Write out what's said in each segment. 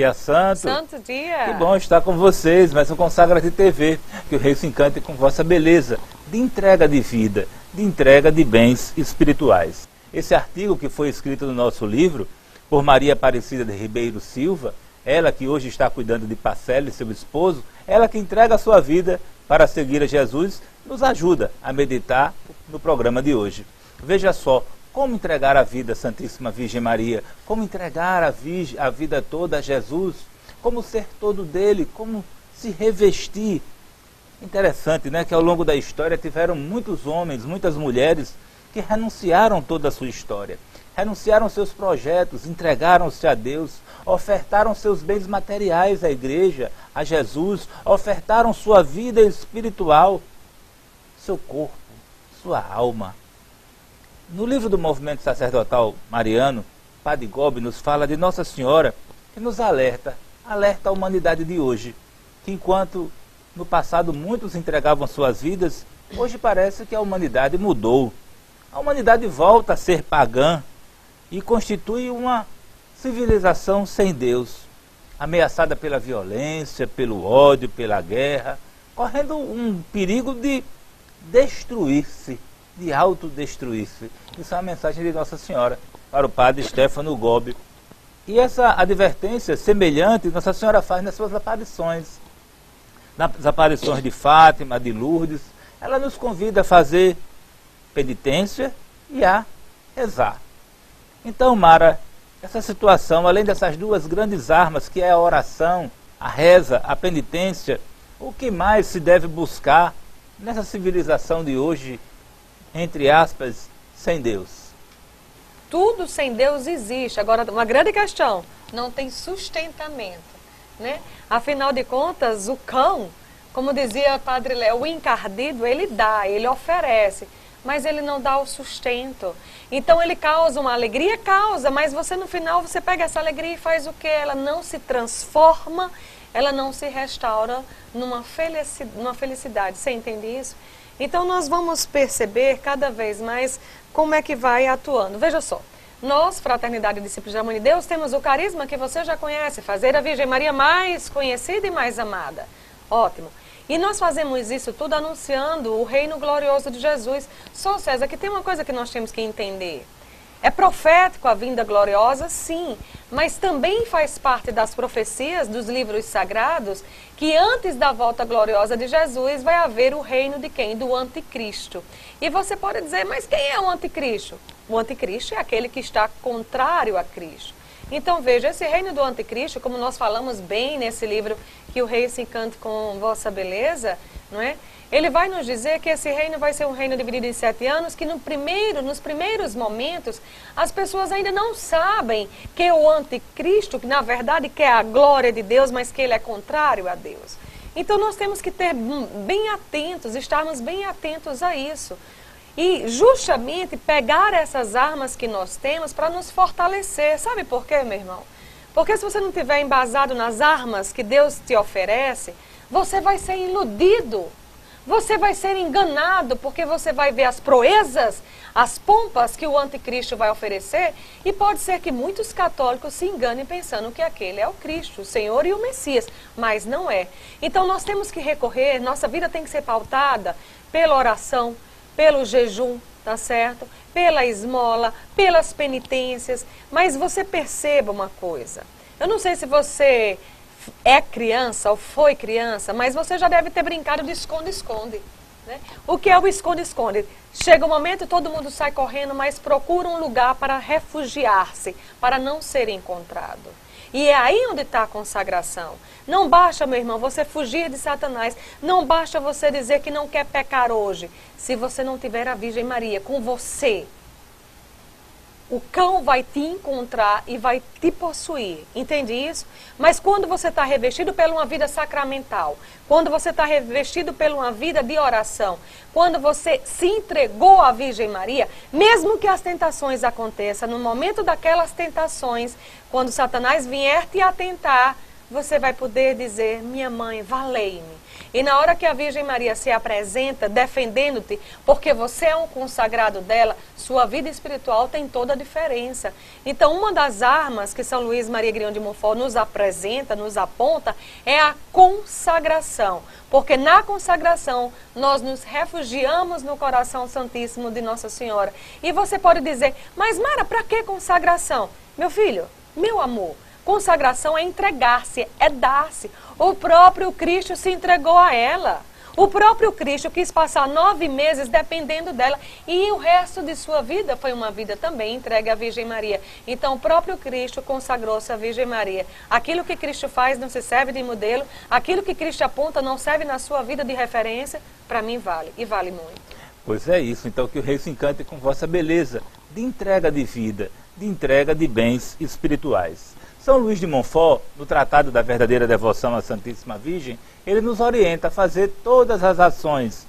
dia santo. Santo dia. Que bom estar com vocês, mas um Consagra-te TV, que o Rei se encante com vossa beleza, de entrega de vida, de entrega de bens espirituais. Esse artigo que foi escrito no nosso livro, por Maria Aparecida de Ribeiro Silva, ela que hoje está cuidando de Pacelli, seu esposo, ela que entrega a sua vida para seguir a Jesus, nos ajuda a meditar no programa de hoje. Veja só, como entregar a vida à Santíssima Virgem Maria, como entregar a vida toda a Jesus, como ser todo dele, como se revestir. Interessante, né, que ao longo da história tiveram muitos homens, muitas mulheres que renunciaram toda a sua história, renunciaram seus projetos, entregaram-se a Deus, ofertaram seus bens materiais à igreja, a Jesus, ofertaram sua vida espiritual, seu corpo, sua alma. No livro do Movimento Sacerdotal Mariano, Padre Gobi nos fala de Nossa Senhora, que nos alerta a humanidade de hoje, que enquanto no passado muitos entregavam suas vidas, hoje parece que a humanidade mudou. A humanidade volta a ser pagã e constitui uma civilização sem Deus, ameaçada pela violência, pelo ódio, pela guerra, correndo um perigo de destruir-se, de autodestruir-se. Isso é uma mensagem de Nossa Senhora para o Padre Stefano Gobi. E essa advertência semelhante Nossa Senhora faz nas suas aparições. Nas aparições de Fátima, de Lourdes, ela nos convida a fazer penitência e a rezar. Então, Mara, essa situação, além dessas duas grandes armas, que é a oração, a reza, a penitência, o que mais se deve buscar nessa civilização de hoje, entre aspas, sem Deus? Tudo sem Deus existe. Agora, uma grande questão, não tem sustentamento, né? Afinal de contas, o cão, como dizia Padre Léo, o encardido, ele dá, ele oferece, mas ele não dá o sustento. Então ele causa uma alegria, causa, mas você no final, você pega essa alegria e faz o quê? Ela não se transforma, ela não se restaura numa felicidade. Você entende isso? Então nós vamos perceber cada vez mais como é que vai atuando. Veja só, nós, Fraternidade e Discípulos da Mãe de Deus, temos o carisma que você já conhece, fazer a Virgem Maria mais conhecida e mais amada. Ótimo. E nós fazemos isso tudo anunciando o reino glorioso de Jesus. Só, César, que tem uma coisa que nós temos que entender. É profético a vinda gloriosa, sim, mas também faz parte das profecias dos livros sagrados que antes da volta gloriosa de Jesus vai haver o reino de quem? Do anticristo. E você pode dizer, mas quem é o anticristo? O anticristo é aquele que está contrário a Cristo. Então veja, esse reino do anticristo, como nós falamos bem nesse livro, que o rei se encanta com vossa beleza, não é? Ele vai nos dizer que esse reino vai ser um reino dividido em 7 anos, que nos primeiros momentos, as pessoas ainda não sabem que o anticristo, que na verdade quer a glória de Deus, mas que ele é contrário a Deus. Então nós temos que ter bem atentos, estarmos bem atentos a isso. E justamente pegar essas armas que nós temos para nos fortalecer. Sabe por quê, meu irmão? Porque se você não estiver embasado nas armas que Deus te oferece, você vai ser iludido. Você vai ser enganado, porque você vai ver as proezas, as pompas que o anticristo vai oferecer, e pode ser que muitos católicos se enganem pensando que aquele é o Cristo, o Senhor e o Messias, mas não é. Então nós temos que recorrer, nossa vida tem que ser pautada pela oração, pelo jejum, tá certo? Pela esmola, pelas penitências, mas você perceba uma coisa, eu não sei se você é criança ou foi criança, mas você já deve ter brincado de esconde-esconde, né? O que é o esconde-esconde? Chega um momento, todo mundo sai correndo, mas procura um lugar para refugiar-se, para não ser encontrado. E é aí onde está a consagração. Não basta, meu irmão, você fugir de Satanás. Não basta você dizer que não quer pecar hoje. Se você não tiver a Virgem Maria com você, o cão vai te encontrar e vai te possuir. Entende isso? Mas quando você está revestido por uma vida sacramental, quando você está revestido por uma vida de oração, quando você se entregou à Virgem Maria, mesmo que as tentações aconteçam, no momento daquelas tentações, quando Satanás vier te atentar, você vai poder dizer, minha mãe, valei-me. E na hora que a Virgem Maria se apresenta defendendo-te, porque você é um consagrado dela, sua vida espiritual tem toda a diferença. Então, uma das armas que São Luís Maria Grião de Montfort nos apresenta, nos aponta, é a consagração. Porque na consagração nós nos refugiamos no coração santíssimo de Nossa Senhora. E você pode dizer, mas Mara, para que consagração? Meu filho, meu amor, consagração é entregar-se, é dar-se. O próprio Cristo se entregou a ela. O próprio Cristo quis passar 9 meses dependendo dela e o resto de sua vida foi uma vida também entregue à Virgem Maria. Então o próprio Cristo consagrou-se à Virgem Maria. Aquilo que Cristo faz não se serve de modelo, aquilo que Cristo aponta não serve na sua vida de referência, para mim vale, e vale muito. Pois é isso, então que o Rei se encante com vossa beleza, de entrega de vida, de entrega de bens espirituais. São Luís de Montfort, no Tratado da Verdadeira Devoção à Santíssima Virgem, ele nos orienta a fazer todas as ações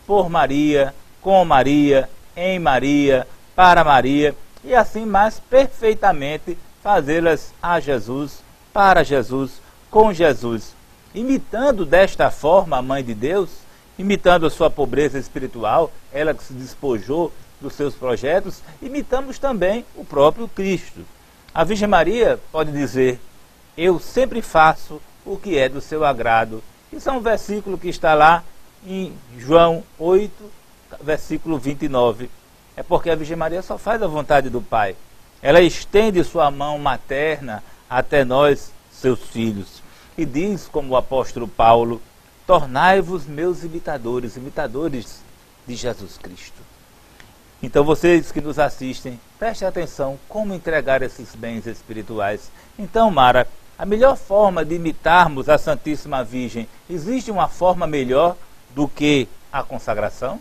por Maria, com Maria, em Maria, para Maria, e assim mais perfeitamente fazê-las a Jesus, para Jesus, com Jesus. Imitando desta forma a Mãe de Deus, imitando a sua pobreza espiritual, ela que se despojou dos seus projetos, imitamos também o próprio Cristo. A Virgem Maria pode dizer, eu sempre faço o que é do seu agrado. Isso é um versículo que está lá em João 8, versículo 29. É porque a Virgem Maria só faz a vontade do Pai. Ela estende sua mão materna até nós, seus filhos. E diz, como o apóstolo Paulo, tornai-vos meus imitadores, imitadores de Jesus Cristo. Então vocês que nos assistem, prestem atenção como entregar esses bens espirituais. Então, Mara, a melhor forma de imitarmos a Santíssima Virgem, existe uma forma melhor do que a consagração?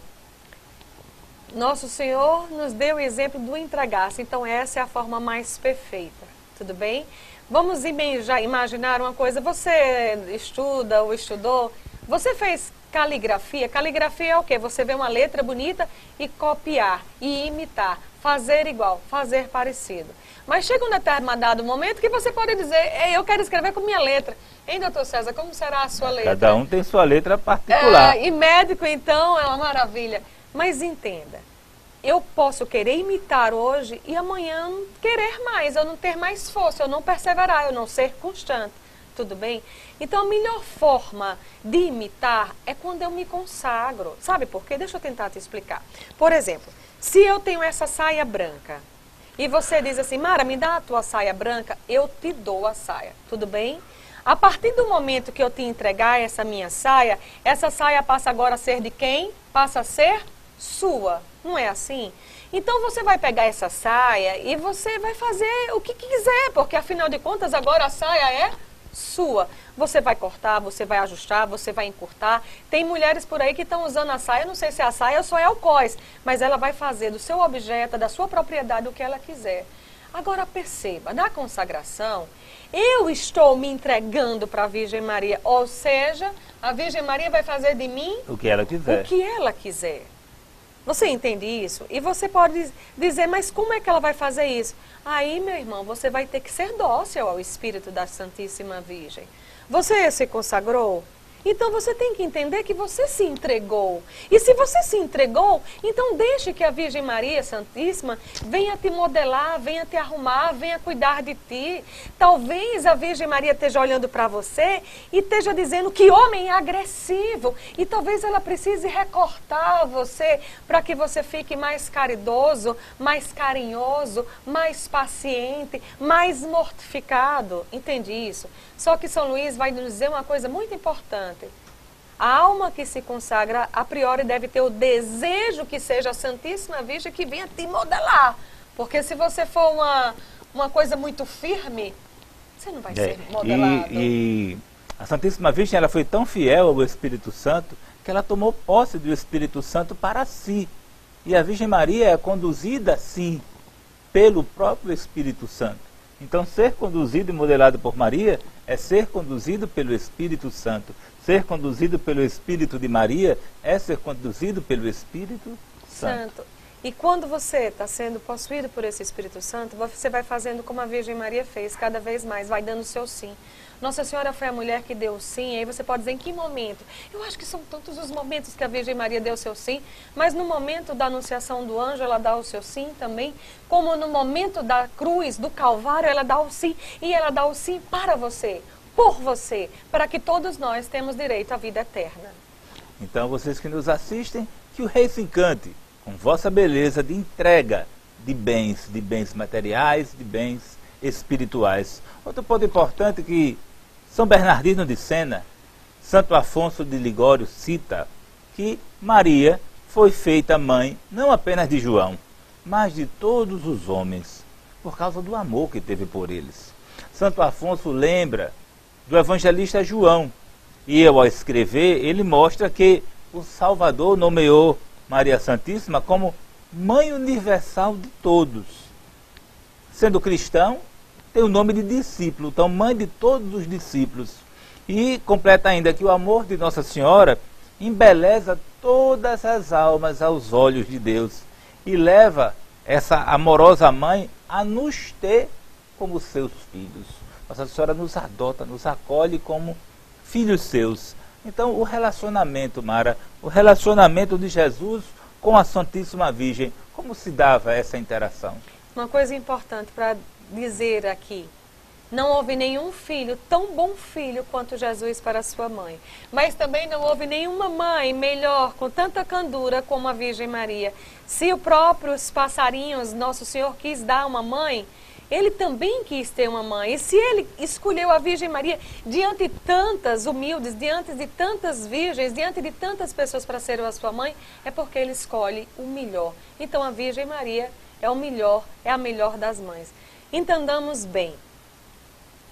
Nosso Senhor nos deu o exemplo do entregar-se, então essa é a forma mais perfeita, tudo bem? Vamos já imaginar uma coisa, você estuda ou estudou, você fez caligrafia. Caligrafia é o quê? Você vê uma letra bonita e copiar, e imitar, fazer igual, fazer parecido. Mas chega um determinado momento que você pode dizer, eu quero escrever com minha letra. Hein, doutor César, como será a sua letra? Cada um tem sua letra particular. E médico, então, é uma maravilha. Mas entenda, eu posso querer imitar hoje e amanhã não querer mais, eu não ter mais força, eu não perseverar, eu não ser constante. Tudo bem? Então a melhor forma de imitar é quando eu me consagro. Sabe por quê? Deixa eu tentar te explicar. Por exemplo, se eu tenho essa saia branca e você diz assim, Mara, me dá a tua saia branca, eu te dou a saia. Tudo bem? A partir do momento que eu te entregar essa minha saia, essa saia passa agora a ser de quem? Passa a ser sua. Não é assim? Então você vai pegar essa saia e você vai fazer o que quiser, porque afinal de contas agora a saia é sua. Você vai cortar, você vai ajustar, você vai encurtar. Tem mulheres por aí que estão usando a saia, não sei se a saia ou só é alcoz, mas ela vai fazer do seu objeto, da sua propriedade, o que ela quiser. Agora perceba, na consagração, eu estou me entregando para a Virgem Maria, ou seja, a Virgem Maria vai fazer de mim o que ela quiser. O que ela quiser. Você entende isso? E você pode dizer, mas como é que ela vai fazer isso? Aí, meu irmão, você vai ter que ser dócil ao Espírito da Santíssima Virgem. Você se consagrou? Então você tem que entender que você se entregou. E se você se entregou, então deixe que a Virgem Maria Santíssima venha te modelar, venha te arrumar, venha cuidar de ti. Talvez a Virgem Maria esteja olhando para você e esteja dizendo que homem é agressivo. E talvez ela precise recortar você para que você fique mais caridoso, mais carinhoso, mais paciente, mais mortificado. Entende isso? Só que São Luís vai nos dizer uma coisa muito importante. A alma que se consagra, a priori, deve ter o desejo que seja a Santíssima Virgem que venha te modelar. Porque se você for uma coisa muito firme, você não vai ser modelado. E a Santíssima Virgem, ela foi tão fiel ao Espírito Santo que ela tomou posse do Espírito Santo para si. E a Virgem Maria é conduzida, sim, pelo próprio Espírito Santo. Então, ser conduzido e modelado por Maria é ser conduzido pelo Espírito Santo. Ser conduzido pelo Espírito de Maria é ser conduzido pelo Espírito Santo. E quando você está sendo possuído por esse Espírito Santo, você vai fazendo como a Virgem Maria fez, cada vez mais, vai dando o seu sim. Nossa Senhora foi a mulher que deu sim. Aí você pode dizer, em que momento? Eu acho que são tantos os momentos que a Virgem Maria deu o seu sim, mas no momento da anunciação do anjo, ela dá o seu sim também, como no momento da cruz, do Calvário, ela dá o sim, e ela dá o sim para você, por você, para que todos nós temos direito à vida eterna. Então, vocês que nos assistem, que o Rei se encante com vossa beleza de entrega de bens materiais, de bens espirituais. Outro ponto importante que São Bernardino de Sena, Santo Afonso de Ligório cita que Maria foi feita mãe não apenas de João, mas de todos os homens, por causa do amor que teve por eles. Santo Afonso lembra do evangelista João, e ao escrever, ele mostra que o Salvador nomeou Maria Santíssima como Mãe Universal de todos. Sendo cristão, tem o nome de discípulo, então mãe de todos os discípulos. E completa ainda que o amor de Nossa Senhora embeleza todas as almas aos olhos de Deus e leva essa amorosa mãe a nos ter como seus filhos. Nossa Senhora nos adota, nos acolhe como filhos seus. Então o relacionamento, Mara, o relacionamento de Jesus com a Santíssima Virgem, como se dava essa interação? Uma coisa importante para dizer aqui, não houve nenhum filho, tão bom filho quanto Jesus para sua mãe. Mas também não houve nenhuma mãe melhor, com tanta candura como a Virgem Maria. Se os próprios passarinhos, Nosso Senhor quis dar uma mãe, ele também quis ter uma mãe. E se ele escolheu a Virgem Maria diante de tantas humildes, diante de tantas virgens, diante de tantas pessoas para ser a sua mãe, é porque ele escolhe o melhor. Então a Virgem Maria é o melhor, é a melhor das mães. Entendamos bem,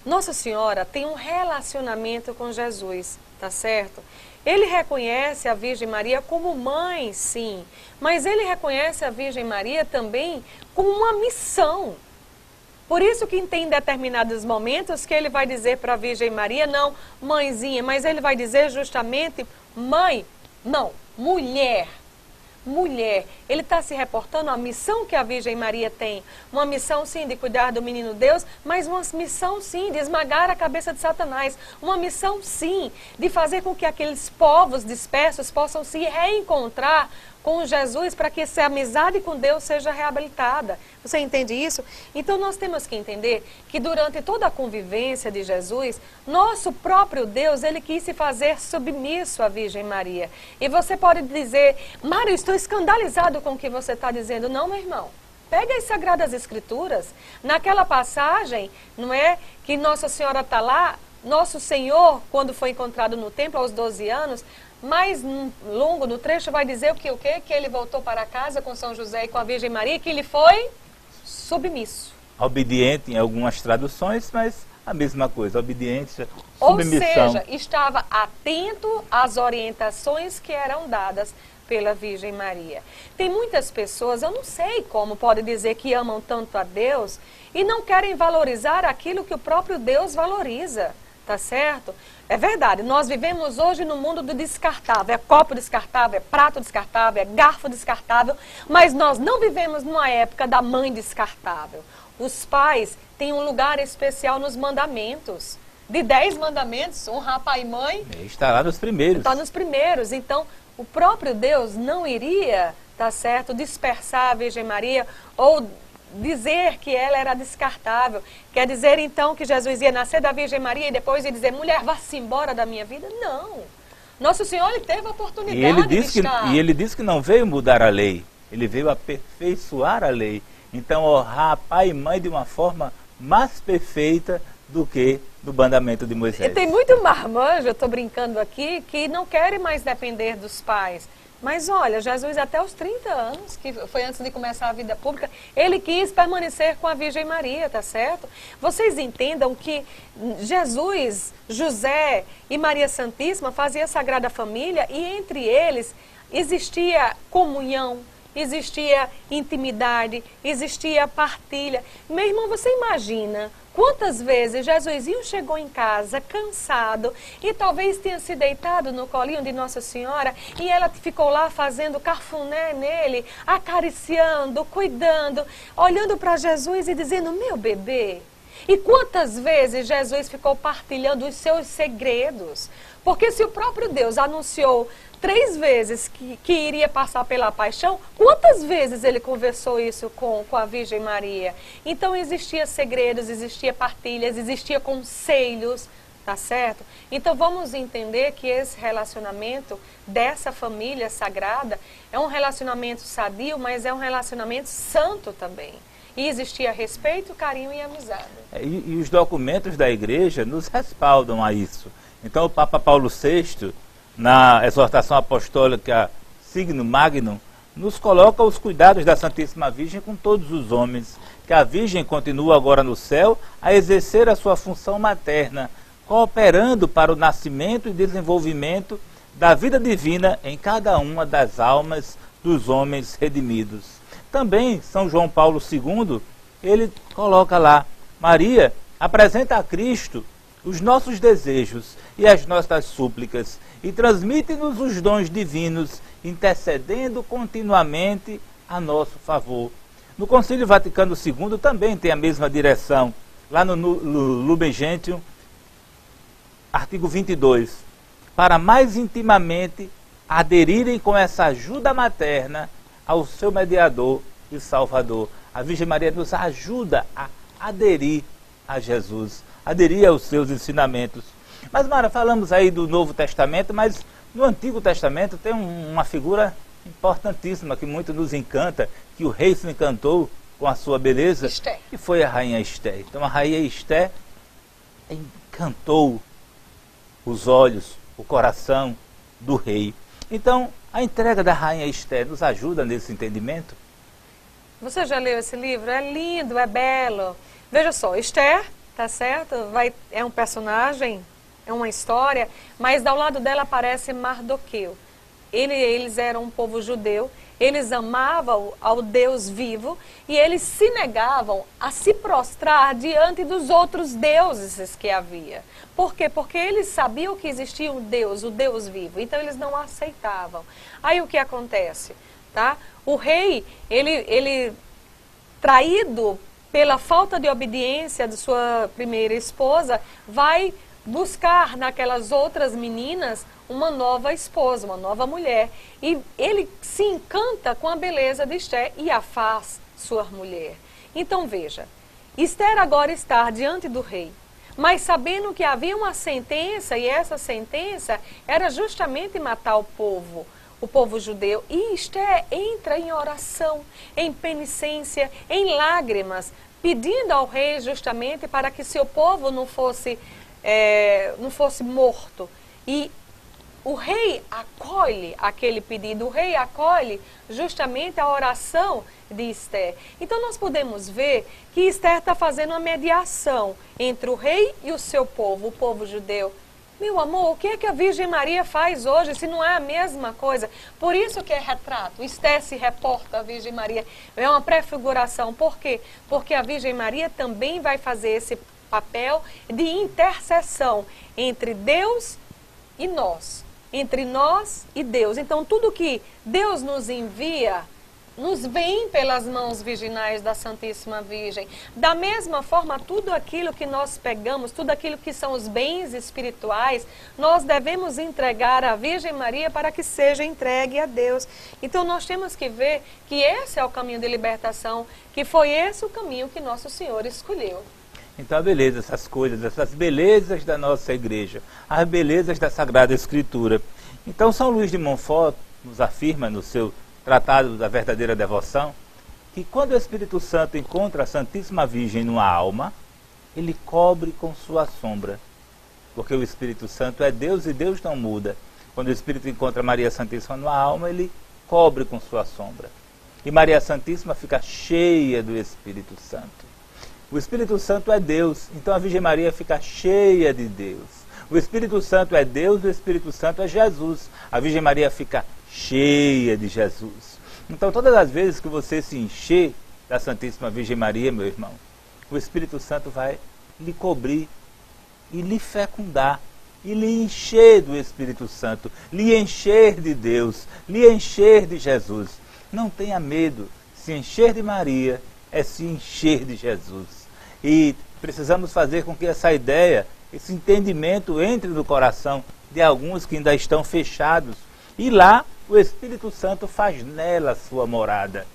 Nossa Senhora tem um relacionamento com Jesus, tá certo? Ele reconhece a Virgem Maria como mãe, sim, mas ele reconhece a Virgem Maria também como uma missão. Por isso que tem determinados momentos que ele vai dizer para a Virgem Maria, não mãezinha, mas ele vai dizer justamente mãe, não, mulher. Mulher, ele está se reportando à missão que a Virgem Maria tem. Uma missão, sim, de cuidar do menino Deus, mas uma missão, sim, de esmagar a cabeça de Satanás. Uma missão, sim, de fazer com que aqueles povos dispersos possam se reencontrar com Jesus para que essa amizade com Deus seja reabilitada. Você entende isso? Então nós temos que entender que durante toda a convivência de Jesus, nosso próprio Deus, ele quis se fazer submisso à Virgem Maria. E você pode dizer, Mário, estou escandalizado com o que você está dizendo. Não, meu irmão. Pega as Sagradas Escrituras, naquela passagem, não é, que Nossa Senhora está lá, Nosso Senhor, quando foi encontrado no templo aos 12 anos, mais longo no trecho vai dizer o quê? Que ele voltou para casa com São José e com a Virgem Maria, que ele foi submisso. Obediente em algumas traduções, mas a mesma coisa, obediência, Ou submissão. seja, estava atento às orientações que eram dadas pela Virgem Maria. Tem muitas pessoas, eu não sei como pode dizer que amam tanto a Deus e não querem valorizar aquilo que o próprio Deus valoriza, tá certo? É verdade, nós vivemos hoje no mundo do descartável, é copo descartável, é prato descartável, é garfo descartável, mas nós não vivemos numa época da mãe descartável. Os pais têm um lugar especial nos mandamentos. De 10 mandamentos, honrar pai e mãe, está lá nos primeiros. Está nos primeiros, então o próprio Deus não iria, tá certo, dispersar a Virgem Maria ou dizer que ela era descartável. Quer dizer então que Jesus ia nascer da Virgem Maria e depois ia dizer, mulher, vá-se embora da minha vida? Não. Nosso Senhor ele teve a oportunidade de estar. E ele disse que não veio mudar a lei, ele veio aperfeiçoar a lei. Então honrar pai e mãe de uma forma mais perfeita do que do mandamento de Moisés. E tem muito marmanjo, eu estou brincando aqui, que não querem mais depender dos pais. Mas olha, Jesus até os 30 anos, que foi antes de começar a vida pública, ele quis permanecer com a Virgem Maria, tá certo? Vocês entendam que Jesus, José e Maria Santíssima faziam a Sagrada Família e entre eles existia comunhão, existia intimidade, existia partilha. Meu irmão, você imagina quantas vezes Jesusinho chegou em casa cansado e talvez tenha se deitado no colinho de Nossa Senhora e ela ficou lá fazendo cafuné nele, acariciando, cuidando, olhando para Jesus e dizendo, meu bebê, E quantas vezes Jesus ficou partilhando os seus segredos? Porque se o próprio Deus anunciou 3 vezes que iria passar pela paixão, quantas vezes ele conversou isso com a Virgem Maria? Então existia segredos, existia partilhas, existia conselhos, tá certo? Então vamos entender que esse relacionamento dessa família sagrada é um relacionamento sadio, mas é um relacionamento santo também. E existia respeito, carinho e amizade. E os documentos da igreja nos respaldam a isso. Então o Papa Paulo VI, na exortação apostólica Signum Magnum, nos coloca os cuidados da Santíssima Virgem com todos os homens, que a Virgem continua agora no céu a exercer a sua função materna, cooperando para o nascimento e desenvolvimento da vida divina em cada uma das almas dos homens redimidos. Também São João Paulo II, ele coloca lá, Maria apresenta a Cristo os nossos desejos e as nossas súplicas e transmite-nos os dons divinos, intercedendo continuamente a nosso favor. No Concílio Vaticano II também tem a mesma direção, lá no Lumen Gentium, artigo 22, para mais intimamente aderirem com essa ajuda materna ao seu mediador e salvador. A Virgem Maria nos ajuda a aderir a Jesus, aderir aos seus ensinamentos. Mas, Mara, falamos aí do Novo Testamento, mas no Antigo Testamento tem uma figura importantíssima que muito nos encanta, que o rei se encantou com a sua beleza, Esther, que foi a rainha Esther. Então a rainha Esther encantou os olhos, o coração do rei. Então a entrega da rainha Esther nos ajuda nesse entendimento? você já leu esse livro? É lindo, é belo. Veja só, Esther, tá certo? É um personagem, é uma história, mas ao lado dela aparece Mardoqueu. Eles eram um povo judeu, eles amavam ao Deus vivo e eles se negavam a se prostrar diante dos outros deuses que havia. Por quê? Porque eles sabiam que existia um Deus, o Deus vivo, então eles não aceitavam. Aí o que acontece? Tá? O rei, ele traído pela falta de obediência de sua primeira esposa, vai buscar naquelas outras meninas uma nova esposa, uma nova mulher. E ele se encanta com a beleza de Esther e a faz sua mulher. Então veja, Esther agora está diante do rei, mas sabendo que havia uma sentença, e essa sentença era justamente matar o povo judeu. E Esther entra em oração, em penitência, em lágrimas, pedindo ao rei justamente para que seu povo não fosse morto. E o rei acolhe aquele pedido, o rei acolhe justamente a oração de Esther. Então nós podemos ver que Esther está fazendo uma mediação entre o rei e o seu povo, o povo judeu. Meu amor, o que é que a Virgem Maria faz hoje, se não é a mesma coisa? Por isso que é retrato. Esther se reporta à Virgem Maria. É uma prefiguração. Por quê? Porque a Virgem Maria também vai fazer esse papel de intercessão entre Deus e nós. Entre nós e Deus. Então, tudo que Deus nos envia, nos vem pelas mãos virginais da Santíssima Virgem. Da mesma forma, tudo aquilo que nós pegamos, tudo aquilo que são os bens espirituais, nós devemos entregar à Virgem Maria para que seja entregue a Deus. Então nós temos que ver que esse é o caminho de libertação, que foi esse o caminho que Nosso Senhor escolheu. Então a beleza, essas coisas, essas belezas da nossa igreja, as belezas da Sagrada Escritura. Então São Luís de Montfort nos afirma no seu Tratado da Verdadeira Devoção, que quando o Espírito Santo encontra a Santíssima Virgem numa alma, ele cobre com sua sombra. Porque o Espírito Santo é Deus e Deus não muda. Quando o Espírito encontra Maria Santíssima numa alma, ele cobre com sua sombra. E Maria Santíssima fica cheia do Espírito Santo. O Espírito Santo é Deus, então a Virgem Maria fica cheia de Deus. O Espírito Santo é Deus, o Espírito Santo é Jesus. A Virgem Maria fica cheia de Jesus. Então todas as vezes que você se encher da Santíssima Virgem Maria, meu irmão, o Espírito Santo vai lhe cobrir e lhe fecundar, e lhe encher do Espírito Santo, lhe encher de Deus, lhe encher de Jesus. Não tenha medo, se encher de Maria é se encher de Jesus. E Precisamos fazer com que essa ideia, esse entendimento entre no coração de alguns que ainda estão fechados. E lá o Espírito Santo faz nela a sua morada.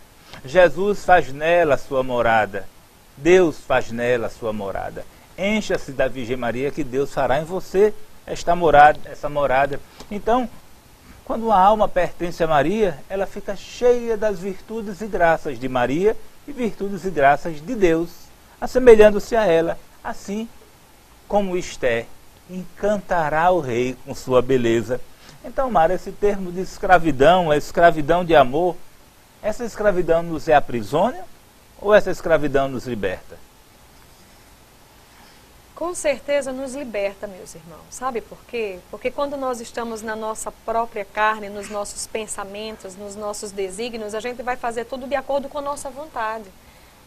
Jesus faz nela a sua morada. Deus faz nela a sua morada. Encha-se da Virgem Maria que Deus fará em você essa morada. Então, quando uma alma pertence a Maria, ela fica cheia das virtudes e graças de Maria e virtudes e graças de Deus, assemelhando-se a ela. Assim como Esther encantará o rei com sua beleza. Então, Mara, esse termo de escravidão, a escravidão de amor, essa escravidão nos aprisiona ou essa escravidão nos liberta? Com certeza nos liberta, meus irmãos. Sabe por quê? Porque quando nós estamos na nossa própria carne, nos nossos pensamentos, nos nossos desígnios, a gente vai fazer tudo de acordo com a nossa vontade,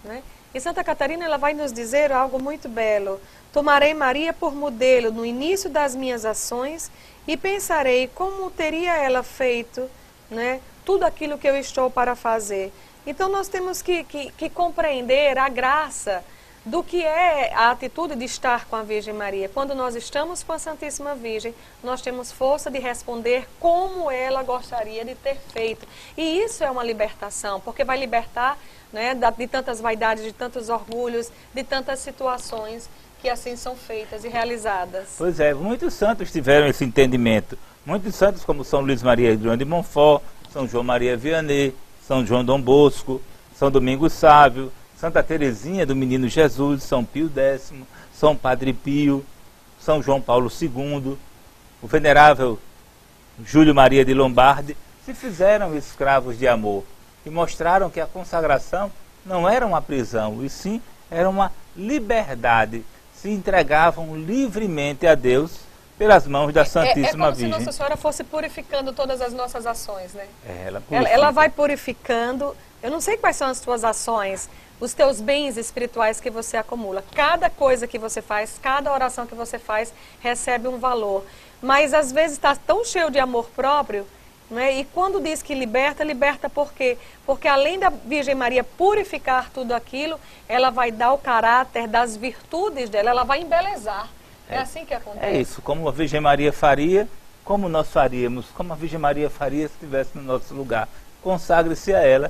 né? E Santa Catarina, ela vai nos dizer algo muito belo. Tomarei Maria por modelo no início das minhas ações e pensarei como teria ela feito, né, tudo aquilo que eu estou para fazer. Então nós temos que compreender a graça do que é a atitude de estar com a Virgem Maria. Quando nós estamos com a Santíssima Virgem, nós temos força de responder como ela gostaria de ter feito. E isso é uma libertação, porque vai libertar, né, de tantas vaidades, de tantos orgulhos, de tantas situações que assim são feitas e realizadas. Pois é, muitos santos tiveram esse entendimento. Muitos santos como São Luís Maria de Montfort, São João Maria Vianney, São João Dom Bosco, São Domingos Sávio, Santa Teresinha do Menino Jesus, São Pio X, São Padre Pio, São João Paulo II, o venerável Júlio Maria de Lombardi, se fizeram escravos de amor e mostraram que a consagração não era uma prisão, e sim era uma liberdade. Se entregavam livremente a Deus pelas mãos da Santíssima Virgem. É como se Nossa Senhora fosse purificando todas as nossas ações, né? Ela vai purificando. Eu não sei quais são as tuas ações, os teus bens espirituais que você acumula. Cada coisa que você faz, cada oração que você faz, recebe um valor. Mas às vezes está tão cheio de amor próprio, né? E quando diz que liberta, liberta por quê? Porque além da Virgem Maria purificar tudo aquilo, ela vai dar o caráter das virtudes dela, ela vai embelezar. É assim que acontece. É isso, como a Virgem Maria faria, como nós faríamos, como a Virgem Maria faria se estivesse no nosso lugar. Consagre-se a ela.